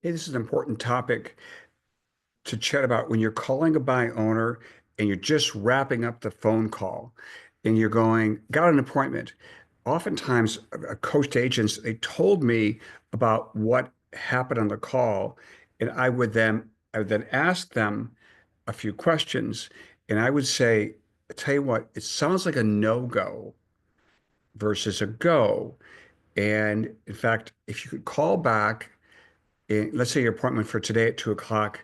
Hey, this is an important topic to chat about when you're calling a buy owner and you're just wrapping up the phone call and you're going, got an appointment. Oftentimes, coached agents, they told me about what happened on the call, and I would then ask them a few questions, and I would say, tell you what, it sounds like a no-go versus a go. And in fact, if you could call back, let's say your appointment for today at 2 o'clock,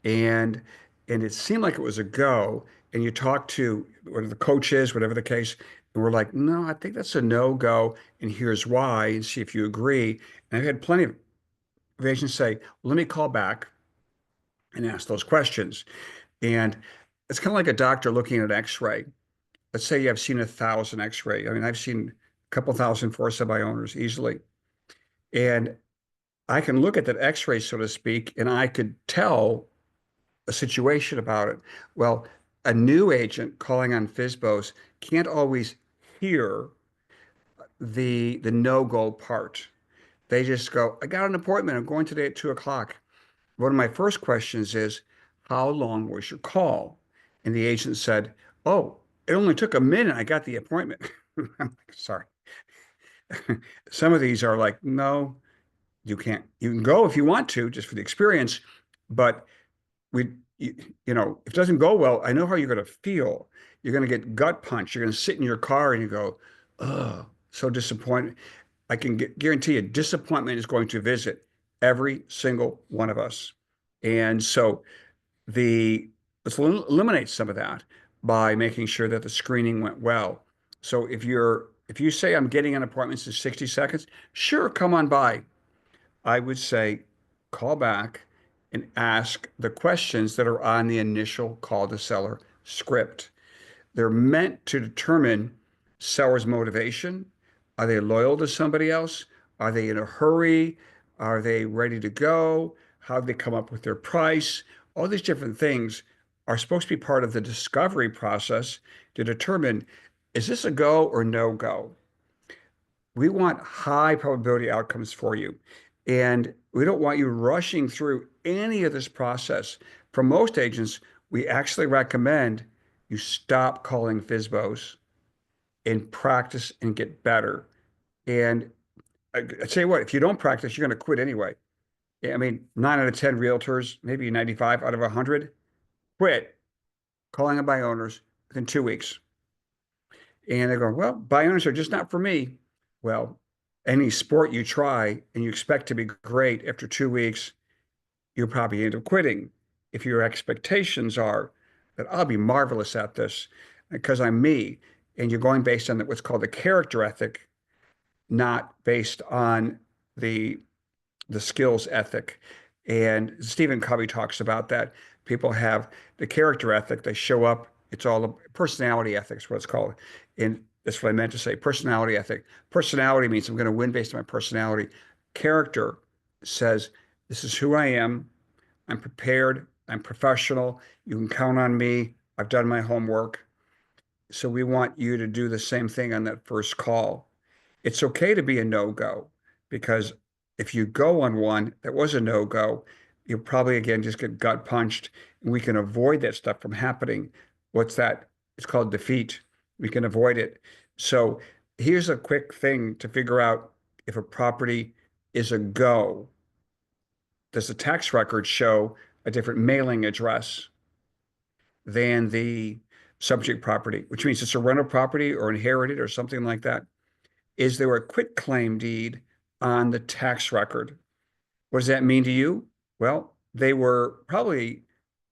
and it seemed like it was a go, and you talk to one of the coaches, whatever the case, and we're like, no, I think that's a no-go, and here's why, and see if you agree. And I've had plenty of agents say, well, let me call back and ask those questions. And it's kind of like a doctor looking at an x-ray. Let's say I've seen 1,000 x-ray. I mean, I've seen a couple thousand for sub owners easily. And I can look at that x-ray, so to speak, and I could tell a situation about it. Well, a new agent calling on FSBOs can't always hear the no-go part. They just go, I got an appointment. I'm going today at 2 o'clock. One of my first questions is, how long was your call? And the agent said, oh, it only took a minute. I got the appointment. I'm like, sorry. Some of these are like, no, you can't. You can go if you want to, just for the experience, but we, if it doesn't go well, I know how you're going to feel. You're going to get gut punch. You're going to sit in your car and you go, oh, so disappointed. I can guarantee you, disappointment is going to visit every single one of us. And so the let's eliminate some of that by making sure that the screening went well. So if you say I'm getting an appointment in 60 seconds, sure, come on by. I would say call back and ask the questions that are on the initial call to seller script. They're meant to determine seller's motivation. Are they loyal to somebody else? Are they in a hurry? Are they ready to go? How do they come up with their price? All these different things are supposed to be part of the discovery process to determine, is this a go or no go? We want high probability outcomes for you. And we don't want you rushing through any of this process. For most agents, we actually recommend you stop calling FSBOs and practice and get better. And I tell you what, if you don't practice, you're going to quit anyway. I mean, 9 out of 10 realtors, maybe 95 out of 100, quit calling them by owners within 2 weeks. And they go, well, buy owners are just not for me. Well, any sport you try and you expect to be great after 2 weeks, you'll probably end up quitting. If your expectations are that I'll be marvelous at this because I'm me, and you're going based on what's called the character ethic, not based on the the skills ethic. And Stephen Covey talks about that. People have the character ethic, they show up, it's all personality ethics, what it's called. And that's what I meant to say, personality ethic. Personality means I'm going to win based on my personality. Character says, this is who I am. I'm prepared. I'm professional. You can count on me. I've done my homework. So we want you to do the same thing on that first call. It's okay to be a no-go because if you go on one that was a no-go, you'll probably again just get gut punched, and we can avoid that stuff from happening. What's that? It's called defeat. We can avoid it. So here's a quick thing to figure out if a property is a go. Does the tax record show a different mailing address than the subject property, which means it's a rental property or inherited or something like that? Is there a quitclaim deed on the tax record? What does that mean to you? Well, they were probably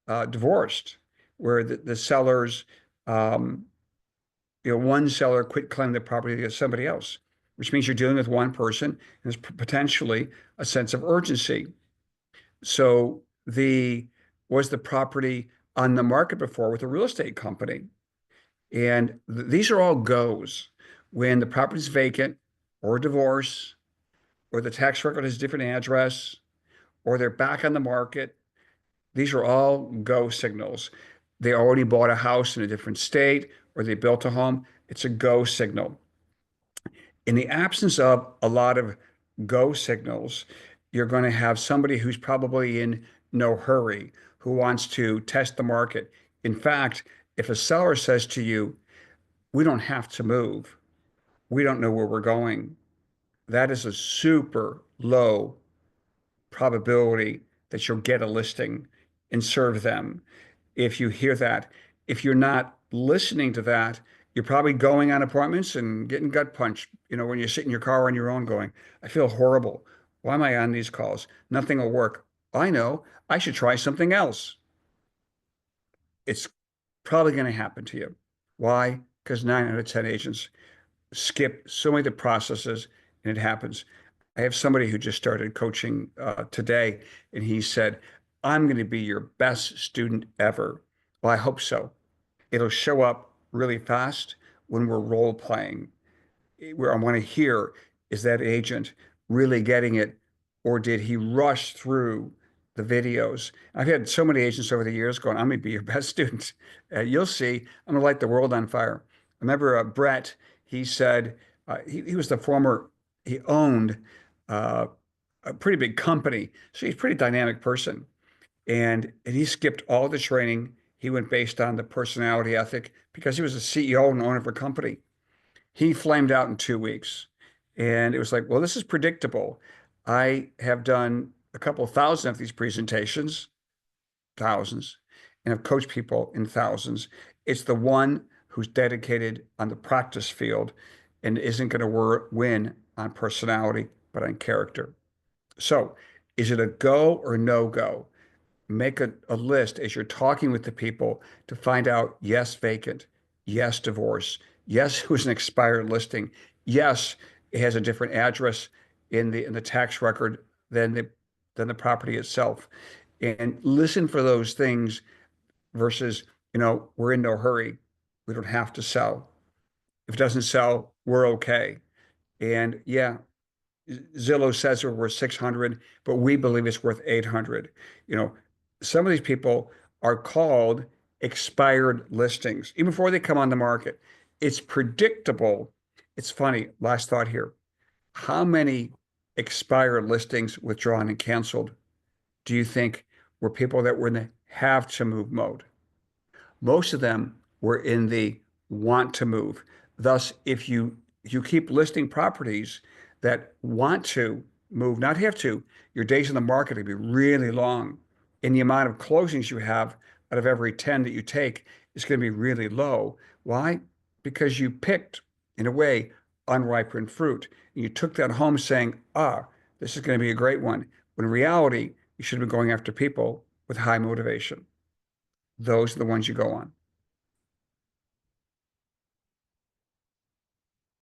divorced, where the sellers, um, one seller quit claiming the property against somebody else, which means you're dealing with one person and there's potentially a sense of urgency. So was the property on the market before with a real estate company? And these are all goes. When the property is vacant or divorce, or the tax record has a different address, or they're back on the market, these are all go signals. They already bought a house in a different state, or they built a home. It's a go signal. In the absence of a lot of go signals, You're going to have somebody who's probably in no hurry, who wants to test the market. In fact, if a seller says to you, we don't have to move, we don't know where we're going, that is a super low probability that you'll get a listing and serve them. If you hear that, if you're not listening to that, you're probably going on appointments and getting gut punched. When you sit in your car on your own going, I feel horrible. Why am I on these calls? Nothing will work. I know I should try something else. It's probably going to happen to you. Why? Because 9 out of 10 agents skip so many of the processes and it happens. I have somebody who just started coaching today, and he said, I'm going to be your best student ever. Well, I hope so. It'll show up really fast when we're role playing. Where I want to hear, is that agent really getting it, or did he rush through the videos? I've had so many agents over the years going, I'm going to be your best student. You'll see, I'm going to light the world on fire. I remember Brett, he said, he was the former, he owned uh, a pretty big company. So he's a pretty dynamic person. And he skipped all the training. He went based on the personality ethic because he was a CEO and owner of a company. He flamed out in 2 weeks. And it was like, well, this is predictable. I have done a couple thousand of these presentations, thousands, and have coached people in thousands. It's the one who's dedicated on the practice field and isn't going to win on personality, but on character. So, is it a go or no go? Make a list as you're talking with the people to find out yes, vacant, yes, divorce, yes, who's an expired listing, yes, it has a different address in the tax record than the property itself. And listen for those things versus, we're in no hurry. We don't have to sell. If it doesn't sell, we're okay. And yeah, Zillow says we're worth 600, but we believe it's worth 800. You know, some of these people are called expired listings even before they come on the market. It's predictable. It's funny. Last thought here. How many expired listings withdrawn and canceled do you think were people that were in the have to move mode? Most of them were in the want to move. Thus, if you keep listing properties that want to move, not have to, your days in the market will be really long. And the amount of closings you have out of every 10 that you take is going to be really low. Why? Because you picked, in a way, unripened fruit. And you took that home saying, this is going to be a great one. When in reality, you should have been going after people with high motivation. Those are the ones you go on.